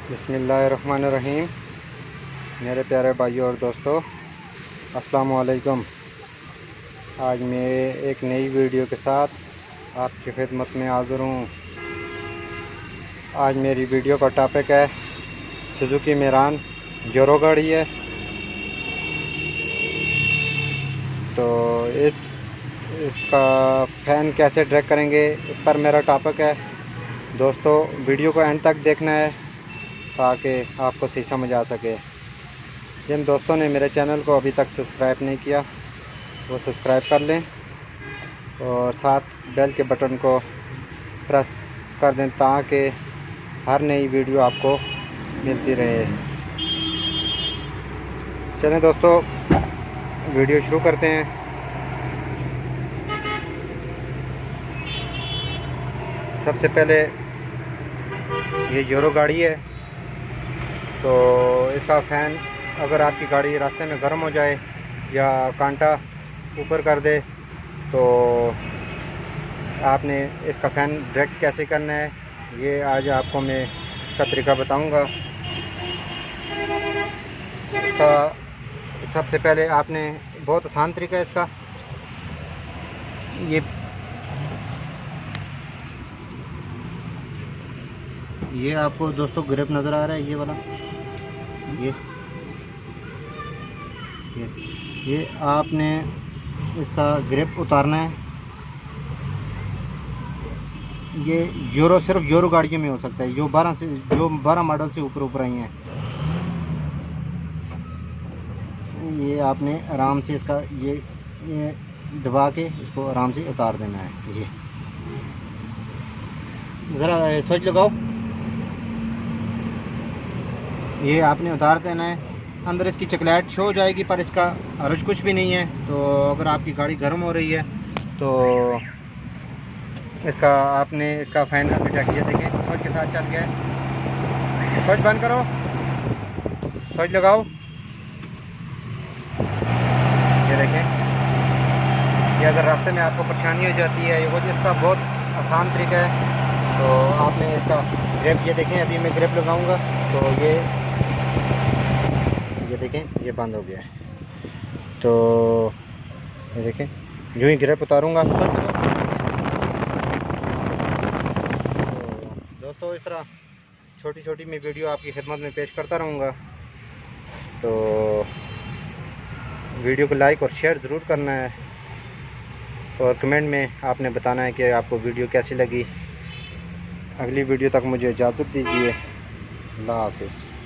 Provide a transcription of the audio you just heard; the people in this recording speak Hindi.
बिस्मिल्लाहिर्रहमानिर्रहीम। मेरे प्यारे भाइयों और दोस्तों, अस्सलाम वालेकुम। आज मैं एक नई वीडियो के साथ आपकी खिदमत में हाज़िर हूँ। आज मेरी वीडियो का टॉपिक है सुजुकी मेरान यूरो गाड़ी है। तो इसका फ़ैन कैसे ट्रैक करेंगे, इस पर मेरा टॉपिक है। दोस्तों, वीडियो को एंड तक देखना है ताकि आपको सही समझ आ सके। जिन दोस्तों ने मेरे चैनल को अभी तक सब्सक्राइब नहीं किया वो सब्सक्राइब कर लें और साथ बेल के बटन को प्रेस कर दें ताकि हर नई वीडियो आपको मिलती रहे। चलें दोस्तों, वीडियो शुरू करते हैं। सबसे पहले ये यूरो गाड़ी है, तो इसका फ़ैन अगर आपकी गाड़ी रास्ते में गर्म हो जाए या कांटा ऊपर कर दे तो आपने इसका फ़ैन डायरेक्ट कैसे करना है, ये आज आपको मैं इसका तरीका बताऊंगा। इसका सबसे पहले आपने बहुत आसान तरीका है इसका। ये आपको दोस्तों ग्रिप नज़र आ रहा है, ये वाला ये आपने इसका ग्रिप उतारना है। ये सिर्फ यूरो गाड़ियों में हो सकता है, जो 12 मॉडल से ऊपर आई हैं। ये आपने आराम से इसका ये दबा के इसको आराम से उतार देना है। ये ज़रा स्विच लगाओ, ये आपने उतार देना है। अंदर इसकी चॉकलेट शो हो जाएगी पर इसका अर्ज कुछ भी नहीं है। तो अगर आपकी गाड़ी गर्म हो रही है तो आपने इसका फ़ैन अभी ये देखें स्विच के साथ चल गया है। स्विच बंद करो, स्विच लगाओ, ये देखें। ये अगर रास्ते में आपको परेशानी हो जाती है, वो इसका बहुत आसान तरीका है। तो आपने इसका ग्रिप, ये देखें अभी मैं ग्रिप लगाऊंगा तो ये देखें ये बंद हो गया है। तो ये देखें यूँ ही ग्रिप उतारूंगा। तो दोस्तों, इस तरह छोटी छोटी मैं वीडियो आपकी खिदमत में पेश करता रहूँगा। तो वीडियो को लाइक और शेयर ज़रूर करना है और कमेंट में आपने बताना है कि आपको वीडियो कैसी लगी। अगली वीडियो तक मुझे इजाज़त दीजिए। अल्लाह हाफ़िज़।